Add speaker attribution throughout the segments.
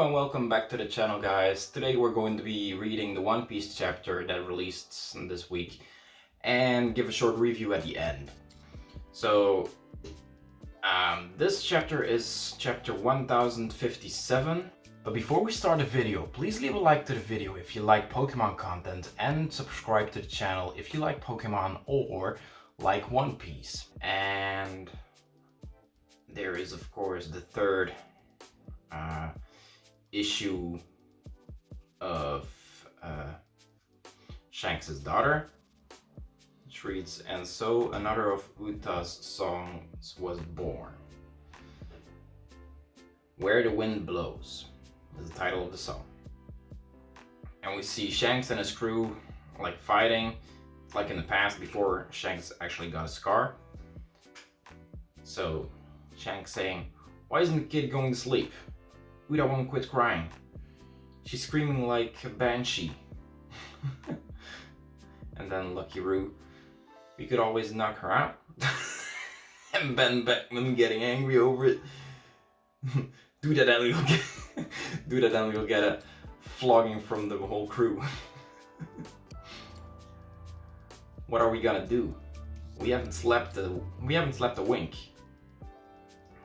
Speaker 1: and welcome back to the channel, guys. Today we're going to be reading the One Piece chapter that released this week and give a short review at the end. So this chapter is chapter 1057. But before we start the video, please leave a like to the video if you like Pokemon content and subscribe to the channel if you like Pokemon or like One Piece. And there is of course the third issue of Shanks' daughter, which reads, "And so another of Uta's songs was born. Where the Wind Blows" is the title of the song. And we see Shanks and his crew like fighting, like in the past before Shanks actually got a scar. So Shanks saying, "Why isn't the kid going to sleep? Uta won't quit crying. She's screaming like a banshee." And then Lucky Roo, "We could always knock her out." And Ben Beckman getting angry over it. Do that and we'll get a flogging from the whole crew. What are we gonna do? We haven't slept a wink.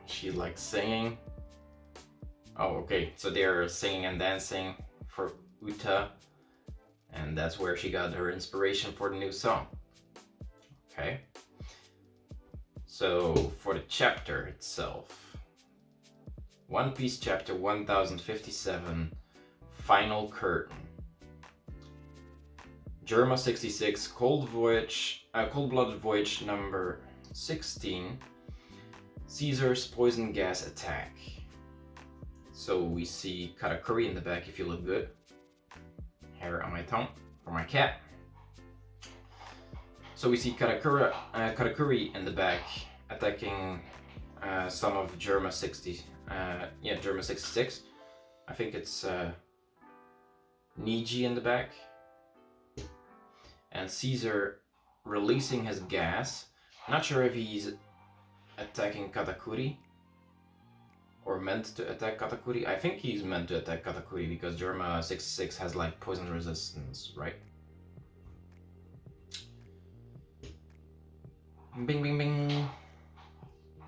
Speaker 1: She's like singing. Oh, okay, so they're singing and dancing for Uta, and that's where she got her inspiration for the new song. Okay. So for the chapter itself, One Piece chapter 1057, Final Curtain. Germa 66, Cold-Blooded Voyage number 16, Caesar's poison gas attack. So we see Katakuri in the back if you look good. Hair on my tongue for my cat. So we see Katakuri in the back attacking some of Germa 66. I think it's Niji in the back. And Caesar releasing his gas. Not sure if he's attacking Katakuri or meant to attack Katakuri. I think he's meant to attack Katakuri because Germa 66 has like poison resistance, right? Bing bing bing.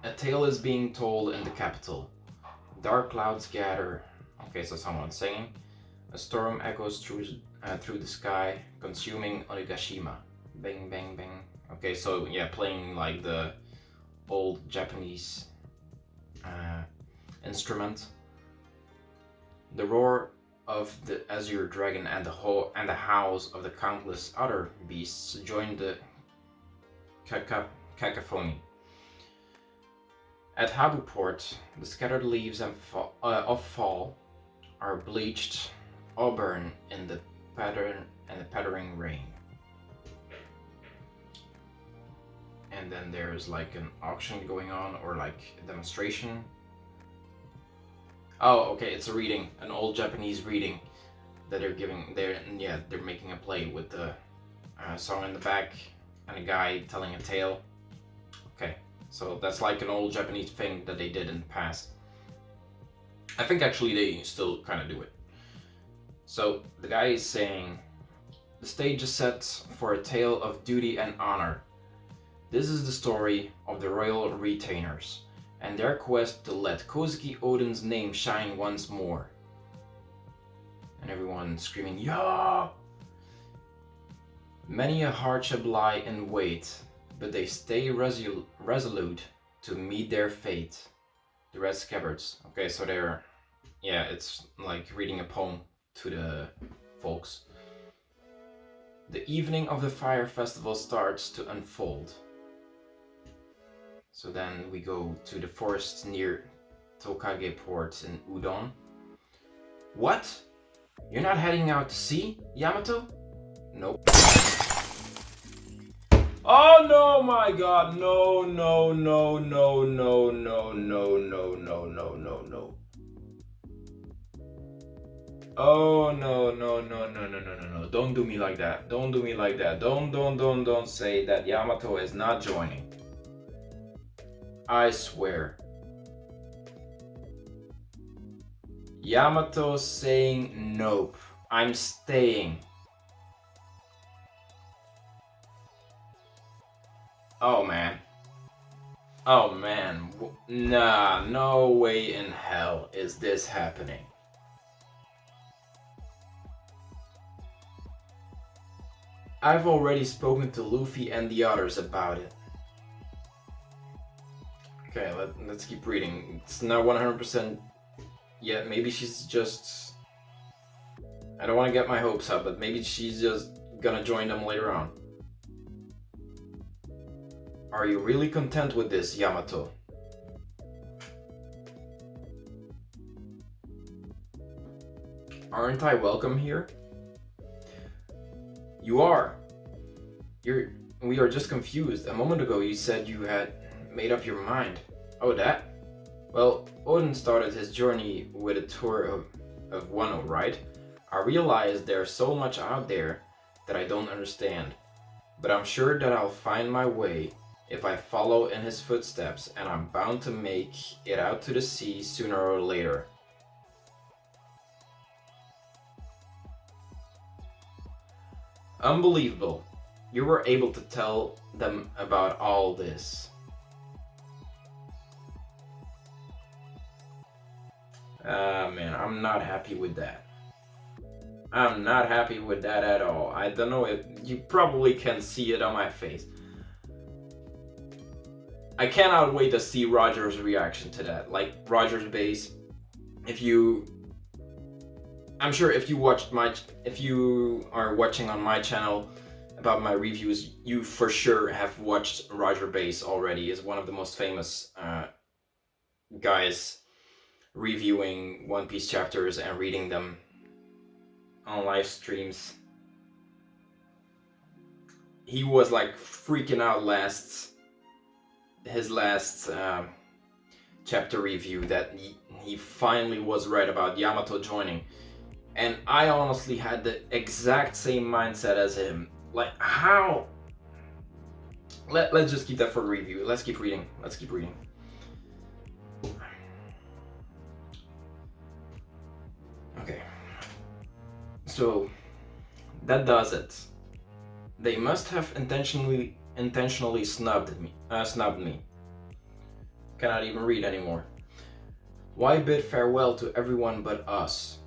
Speaker 1: A tale is being told in the capital. Dark clouds gather. Okay, so someone's singing. A storm echoes through the sky, consuming Onigashima. Bang bang bang. Okay, so yeah, playing like the old Japanese instrument. The roar of the azure dragon and the howls of the countless other beasts join the cacophony. At Habu Port, the scattered leaves of fall are bleached auburn in the pattering rain. And then there's like an auction going on, or like a demonstration. Oh, okay, it's a reading, an old Japanese reading that they're giving. They're making a play with the song in the back and a guy telling a tale. Okay, so that's like an old Japanese thing that they did in the past. I think actually they still kind of do it. So the guy is saying, "The stage is set for a tale of duty and honor. This is the story of the royal retainers and their quest to let Kozuki Oden's name shine once more." And everyone screaming, "Yeah!" "Many a hardship lie in wait, but they stay resolute to meet their fate. The Red Scabbards." Okay, so they're, yeah, it's like reading a poem to the folks. "The evening of the fire festival starts to unfold." So then we go to the forests near Tokage Port in Udon. "What? You're not heading out to sea, Yamato?" "Nope." Oh no, my god, no. Oh no. Don't do me like that. Don't do me like that. Don't say that Yamato is not joining. I swear. Yamato saying nope. I'm staying. Oh man. Oh man. Nah, no way in hell is this happening. I've already spoken to Luffy and the others about it. Okay, let's keep reading. It's not 100% yet. Maybe she's just... I don't want to get my hopes up, but maybe she's just gonna join them later on. Are you really content with this, Yamato? Aren't I welcome here? You are. We are just confused. A moment ago you said you had made up your mind. Oh, that? Well, Odin started his journey with a tour of WANO, right? I realize there's so much out there that I don't understand. But I'm sure that I'll find my way if I follow in his footsteps, and I'm bound to make it out to the sea sooner or later. Unbelievable. You were able to tell them about all this. Man, I'm not happy with that. I'm not happy with that at all. I don't know if you probably can see it on my face. I cannot wait to see Roger's reaction to that. Like, Roger's base. I'm sure if you are watching on my channel about my reviews, you for sure have watched Roger Base already. Is one of the most famous guys reviewing One Piece chapters and reading them on live streams. He was like freaking out his last chapter review that he finally was right about Yamato joining. And I honestly had the exact same mindset as him. Like, how? Let's just keep that for review. Let's keep reading. Okay. So, that does it. They must have intentionally snubbed me. Cannot even read anymore. Why bid farewell to everyone but us?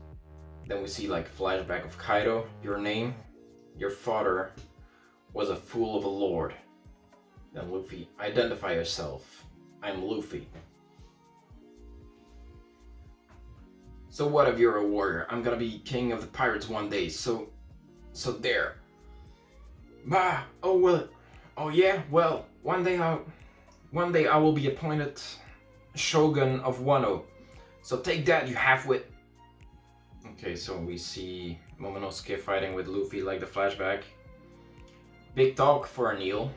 Speaker 1: Then we see like a flashback of Kaido. Your name? Your father was a fool of a lord. Then Luffy, identify yourself. I'm Luffy. So what if you're a warrior? I'm gonna be king of the pirates one day, so there. Bah, oh well, oh yeah, well, one day I will be appointed shogun of Wano. So take that, you halfwit. Okay, so we see Momonosuke fighting with Luffy like the flashback. Big talk for a Neil.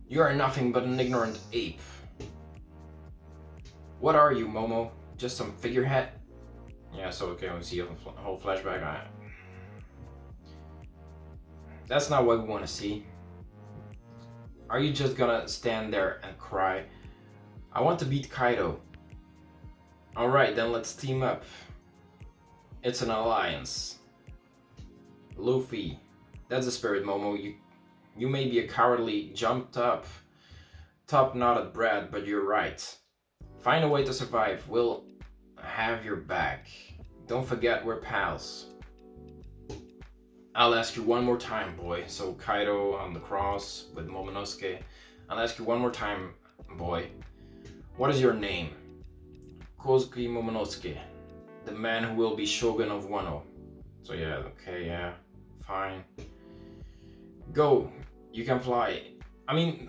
Speaker 1: You are nothing but an ignorant ape. What are you, Momo? Just some figurehead? Yeah, so okay, we see a whole flashback. That's not what we want to see. Are you just gonna stand there and cry? I want to beat Kaido. Alright, then let's team up. It's an alliance. Luffy, that's the spirit, Momo. You may be a cowardly, jumped up, top-knotted brat, but you're right. Find a way to survive. We'll have your back. Don't forget we're pals. I'll ask you one more time, boy. So Kaido on the cross with Momonosuke. I'll ask you one more time, boy. What is your name? Kozuki Momonosuke. The man who will be shogun of Wano. So yeah, okay, yeah, fine. Go, you can fly. I mean,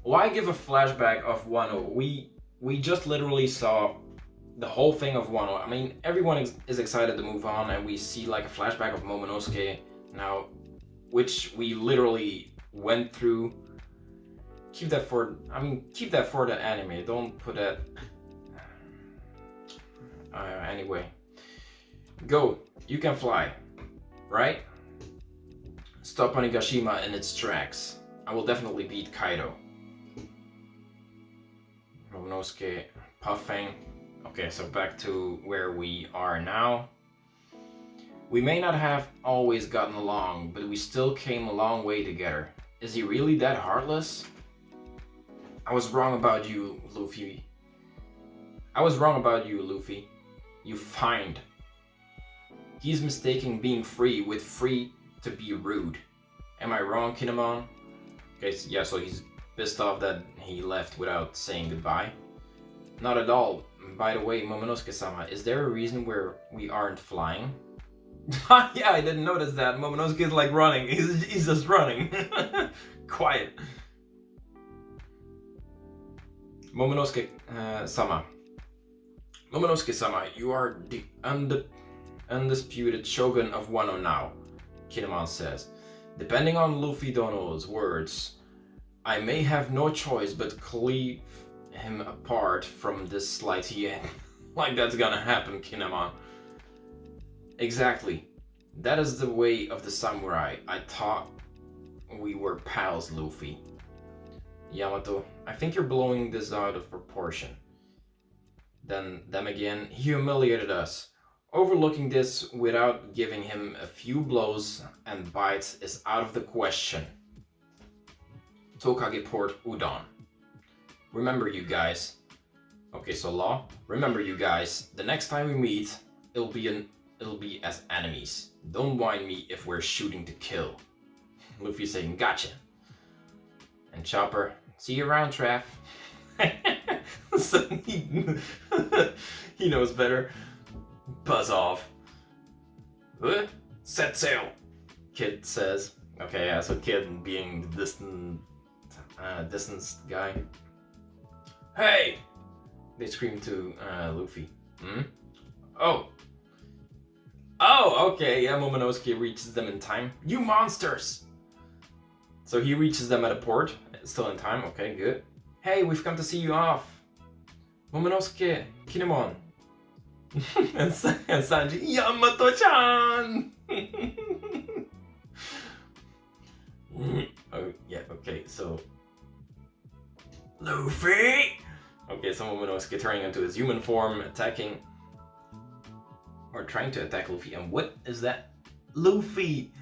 Speaker 1: why give a flashback of Wano? We just literally saw the whole thing of Wano. I mean, everyone is excited to move on, and we see like a flashback of Momonosuke now, which we literally went through. Keep that for the anime. Don't put that. Anyway, go. You can fly, right? Stop Onigashima in its tracks. I will definitely beat Kaido. Momonosuke puffing. Okay, so back to where we are now. We may not have always gotten along, but we still came a long way together. Is he really that heartless? I was wrong about you, Luffy. You find. He's mistaking being free with free to be rude. Am I wrong, Kinemon? Okay, yeah, so he's pissed off that he left without saying goodbye. Not at all. By the way, Momonosuke-sama, is there a reason where we aren't flying? Yeah, I didn't notice that. Momonosuke's like running. He's just running. Quiet. Momonosuke-sama. Momonosuke-sama, you are the undisputed shogun of Wano now, Kinemon says. Depending on Luffy Dono's words, I may have no choice but cleave him apart from this slight yen. Like that's gonna happen, Kinemon. Exactly. That is the way of the samurai. I thought we were pals, Luffy. Yamato, I think you're blowing this out of proportion. Then again, he humiliated us. Overlooking this without giving him a few blows and bites is out of the question. Tokage Port Udon. Remember, you guys. Okay, so Law. Remember, you guys. The next time we meet, it'll be as enemies. Don't mind me if we're shooting to kill. Luffy saying, gotcha. And Chopper, see you around, Traff. So he knows better. Buzz off. Set sail, Kid says. Okay, yeah, so Kid being the distance guy. Hey! They scream to Luffy. Oh, okay, yeah, Momonosuke reaches them in time. You monsters! So he reaches them at a port, still in time, okay, good. Hey, we've come to see you off. Momonosuke, Kinemon. and Sanji, Yamato-chan! Oh, yeah, okay, so... Luffy! Okay, so Momonosuke turning into his human form, attacking... Or trying to attack Luffy, and what is that? Luffy!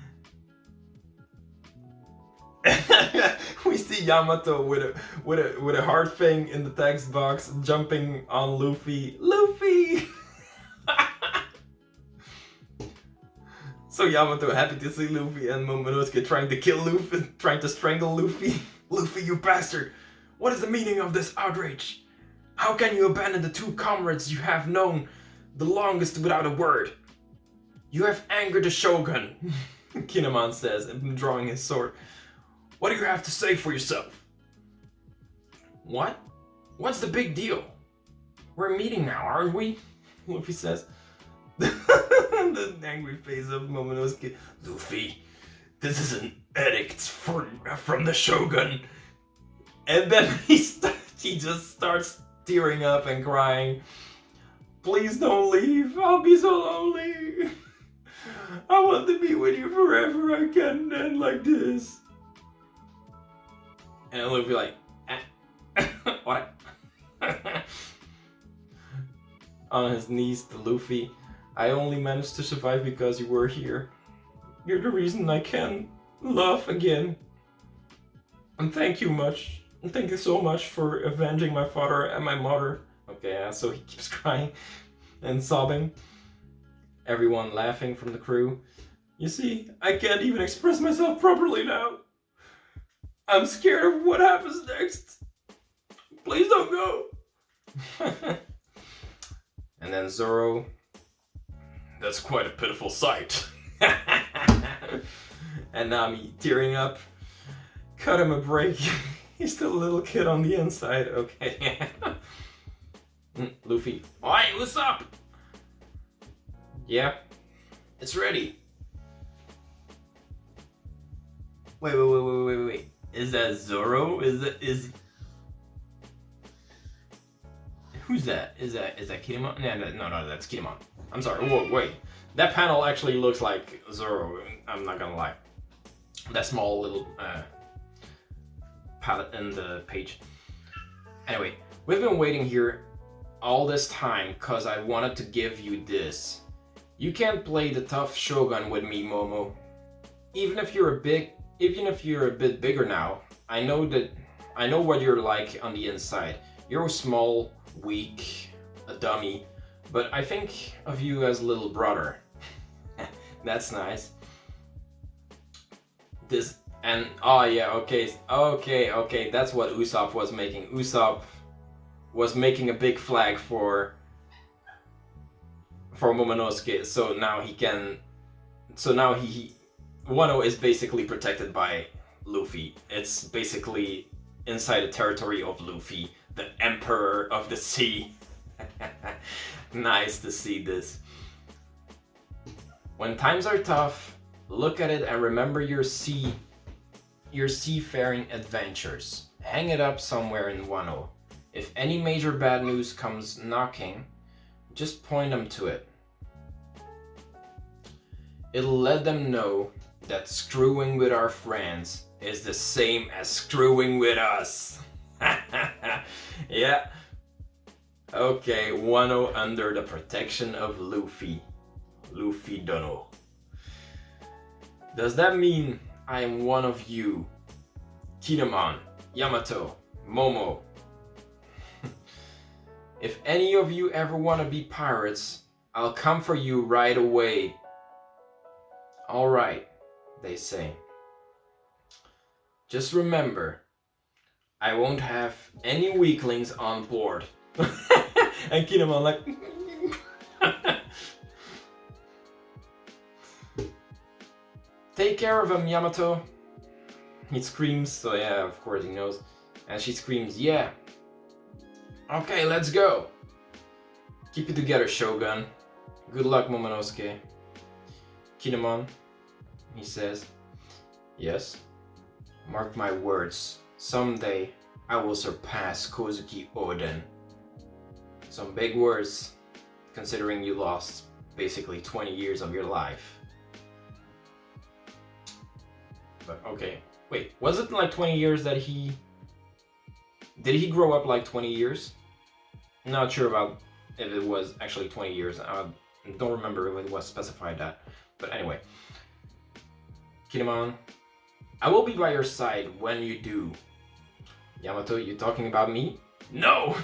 Speaker 1: We see Yamato with a heart thing in the text box jumping on Luffy. Luffy! So Yamato happy to see Luffy and Momonosuke trying to kill Luffy, trying to strangle Luffy. Luffy, you bastard! What is the meaning of this outrage? How can you abandon the two comrades you have known the longest without a word? You have angered the Shogun, Kinemon says, drawing his sword. What do you have to say for yourself? What? What's the big deal? We're meeting now, aren't we? Luffy says. The angry face of Momonosuke. Luffy, this is an edict from the Shogun. And then he just starts tearing up and crying. Please don't leave. I'll be so lonely. I want to be with you forever. I can't end like this. And Luffy like, what? On his knees to Luffy. I only managed to survive because you were here. You're the reason I can love again. And thank you so much for avenging my father and my mother. Okay, so he keeps crying and sobbing. Everyone laughing from the crew. You see, I can't even express myself properly now. I'm scared of what happens next. Please don't go. And then Zoro. That's quite a pitiful sight. And Nami tearing up. Cut him a break. He's still a little kid on the inside. Okay. Luffy. Oi, what's up? Yeah, it's ready. Wait. Is that Zoro? Who's that? Is that Kinemon? No, that's Kinemon. I'm sorry. Whoa, wait. That panel actually looks like Zoro. I'm not gonna lie. That small little palette in the page. Anyway, we've been waiting here all this time cause I wanted to give you this. You can't play the tough shogun with me, Momo. Even if you're a bit bigger now, I know what you're like on the inside. You're small, weak, a dummy, but I think of you as little brother. That's nice. This and oh yeah, okay, that's what Usopp was making. Usopp was making a big flag for Momonosuke, so now Wano is basically protected by Luffy. It's basically inside the territory of Luffy, the Emperor of the Sea. Nice to see this. When times are tough, look at it and remember your seafaring adventures. Hang it up somewhere in Wano. If any major bad news comes knocking, just point them to it. It'll let them know that screwing with our friends is the same as screwing with us. Yeah. Okay, Wano under the protection of Luffy. Luffy Dono. Does that mean I am one of you? Kinemon, Yamato, Momo. If any of you ever want to be pirates, I'll come for you right away. Alright, they say. Just remember, I won't have any weaklings on board. And Kinemon like... Take care of him, Yamato. He screams, so yeah, of course he knows. And she screams, yeah. Okay, let's go. Keep it together, Shogun. Good luck, Momonosuke. Kinemon, he says, yes. Mark my words. Someday I will surpass Kozuki Oden. Some big words, considering you lost basically 20 years of your life. But okay, wait, was it like 20 years that he... Did he grow up like 20 years? Not sure about if it was actually 20 years. I don't remember if it was specified that. But anyway. Kinemon, I will be by your side when you do. Yamato, you talking about me? No!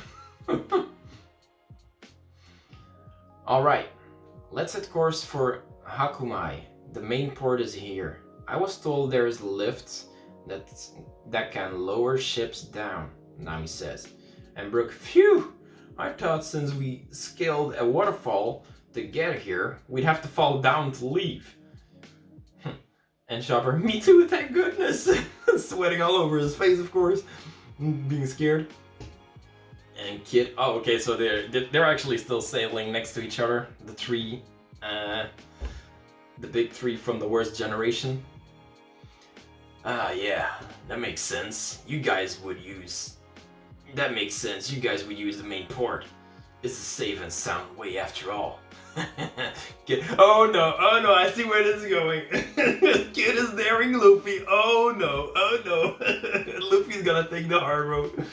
Speaker 1: Alright, let's set course for Hakumai. The main port is here. I was told there is a lift that can lower ships down, Nami says. And Brook, phew! I thought since we scaled a waterfall to get here, we'd have to fall down to leave. And Chopper, me too, thank goodness! Sweating all over his face, of course, being scared. And Kid, oh okay, so they're actually still sailing next to each other. The three, the big three from the worst generation. Ah, yeah, that makes sense. That makes sense. You guys would use the main port. It's a safe and sound way after all. Oh no, I see where this is going. Kid is daring Luffy. Oh no. Luffy's gonna take the hard road.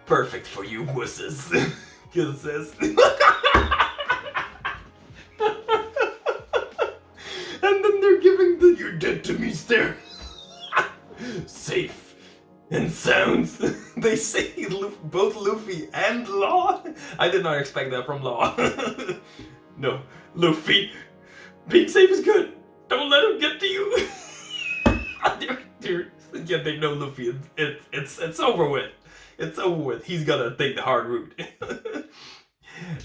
Speaker 1: Perfect for you wusses, Kid says. And then they're giving the "you're dead to me" stare. Safe and sounds. They say both Luffy and Law. I did not expect that from Law. No, Luffy, being safe is good. Don't let him get to you. Yeah, they know Luffy. It's over with. It's over with. He's gonna take the hard route.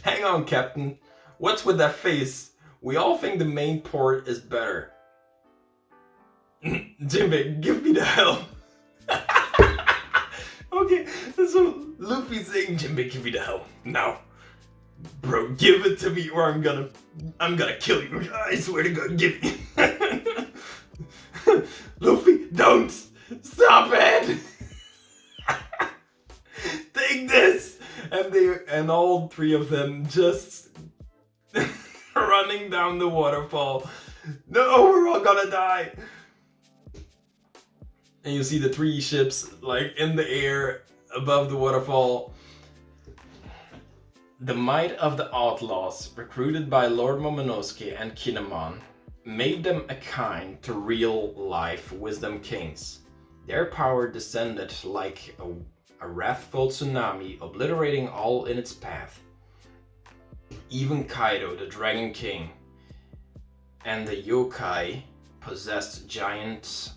Speaker 1: Hang on, Captain. What's with that face? We all think the main port is better. Jinbei, give me the hell. Okay, so Luffy's saying, Jinbei, give me the hell. Now. Bro, give it to me or I'm gonna kill you. I swear to God, give me. Luffy, don't! Stop it! Take this! And all three of them just running down the waterfall. No, we're all gonna die! And you see the three ships like in the air above the waterfall. The might of the outlaws, recruited by Lord Momonosuke and Kinemon, made them akin to real-life Wisdom Kings. Their power descended like a wrathful tsunami, obliterating all in its path. Even Kaido, the Dragon King, and the yokai possessed giant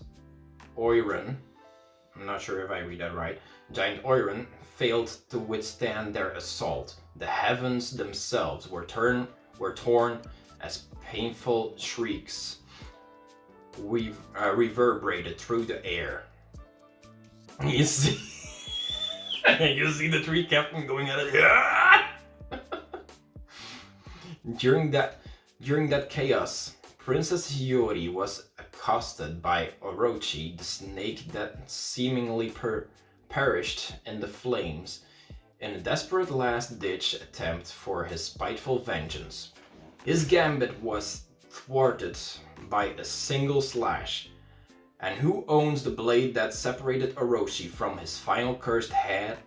Speaker 1: Oiran, I'm not sure if I read that right, giant Oiran failed to withstand their assault. The heavens themselves were torn as painful shrieks reverberated through the air. You see, you see the three captain going at it. During that chaos, Princess Hiyori was accosted by Orochi, the snake that seemingly perished in the flames in a desperate last-ditch attempt for his spiteful vengeance. His gambit was thwarted by a single slash. And who owns the blade that separated Orochi from his final cursed head?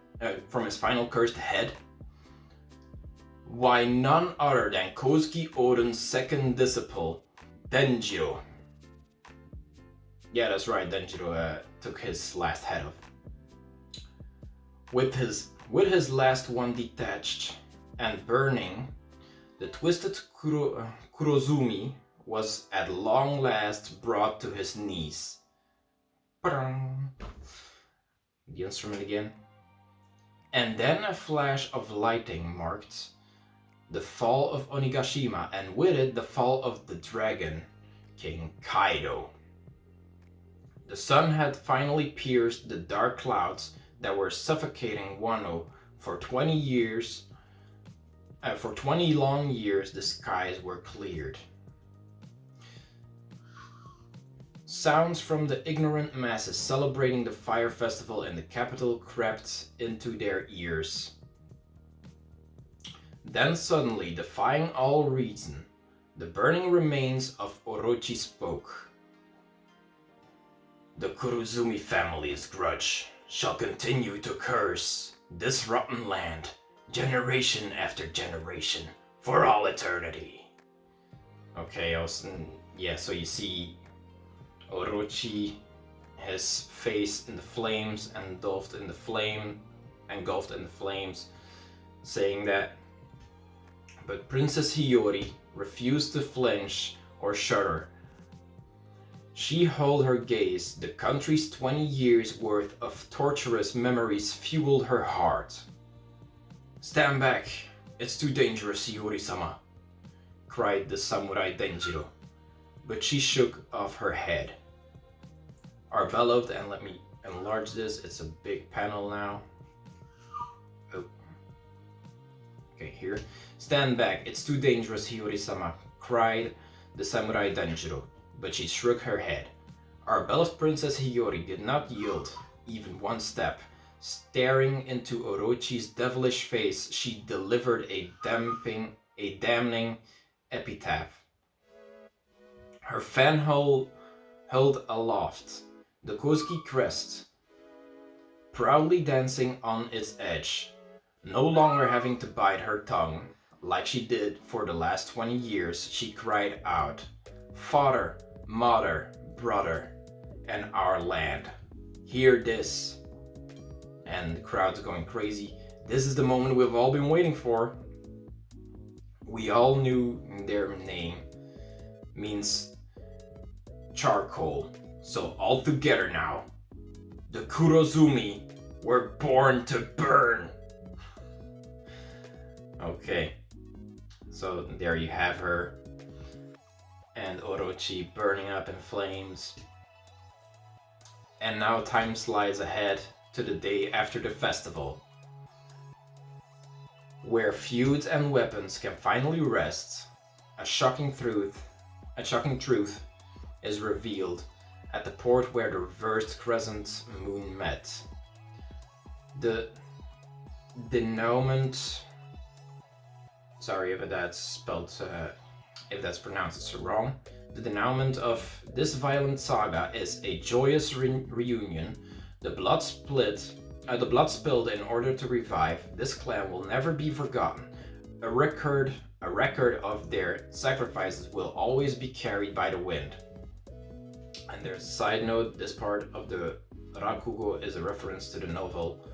Speaker 1: Why, none other than Kozuki Oden's second disciple, Denjiro. Yeah, that's right, Denjiro took his last head off. With his last one detached and burning, the twisted Kurozumi was at long last brought to his knees. The instrument again. And then a flash of lightning marked the fall of Onigashima, and with it the fall of the Dragon King Kaido. The sun had finally pierced the dark clouds that were suffocating Wano for 20 years. For 20 long years, the skies were cleared. Sounds from the ignorant masses celebrating the fire festival in the capital crept into their ears. Then suddenly, defying all reason, the burning remains of Orochi spoke. The Kurozumi family's grudge shall continue to curse this rotten land, generation after generation, for all eternity. Okay, so you see Orochi, his face in the flames, engulfed in the flames, saying that. But Princess Hiyori refused to flinch or shudder. She held her gaze. The country's 20 years worth of torturous memories fueled her heart. Stand back, it's too dangerous, Hiyori-sama, cried the samurai Denjiro. But she shook off her head. Our beloved, and let me enlarge this, it's a big panel now. Oh. Okay, here. Stand back, it's too dangerous, Hiyori-sama, cried the samurai Denjiro. But she shook her head. Our beloved Princess Hiyori did not yield even one step. Staring into Orochi's devilish face, she delivered a damning epitaph. Her fan held aloft, the Kozuki crest, proudly dancing on its edge, no longer having to bite her tongue like she did for the last 20 years, she cried out, Father, Mother, Brother, and our land, hear this. And the crowd's going crazy. This is the moment we've all been waiting for. We all knew their name means charcoal. So all together now, the Kurozumi were born to burn. Okay, so there you have her and Orochi burning up in flames. And now time slides ahead to the day after the festival, where feuds and weapons can finally rest. A shocking truth is revealed at the port where the reversed crescent moon met. The denouement, sorry if that's pronounced wrong. The denouement of this violent saga is a joyous reunion. The blood spilled in order to revive this clan will never be forgotten. A record of their sacrifices will always be carried by the wind. And there's a side note, this part of the Rakugo is a reference to the novel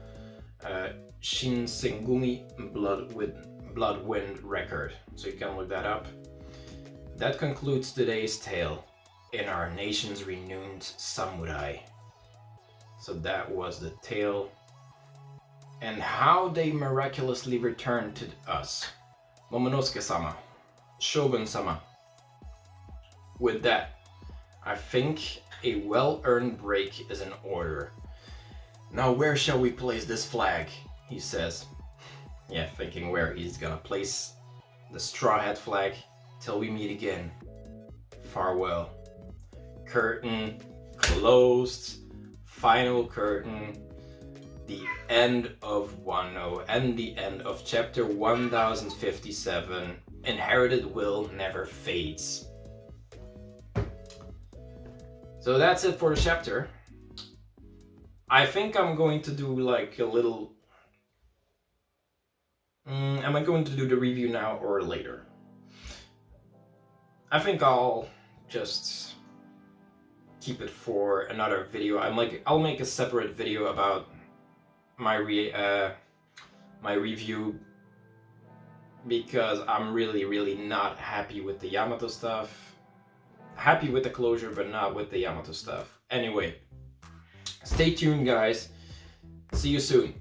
Speaker 1: Shinsengumi Blood Wind Record. So you can look that up. That concludes today's tale in our nation's renowned samurai. So that was the tale and how they miraculously returned to us. Momonosuke-sama, Shogun-sama. With that, I think a well-earned break is in order. Now where shall we place this flag? He says. Yeah, thinking where he's gonna place the straw hat flag. Till we meet again. Farewell. Curtain closed. Final curtain. The end of WANO and the end of chapter 1057. Inherited will never fades. So that's it for the chapter. I think I'm going to do like a little... am I going to do the review now or later? I think I'll just keep it for another video. I'll make a separate video about my review, because I'm really not happy with the Yamato stuff. Happy with the closure, but not with the Yamato stuff. Anyway, stay tuned, guys. See you soon.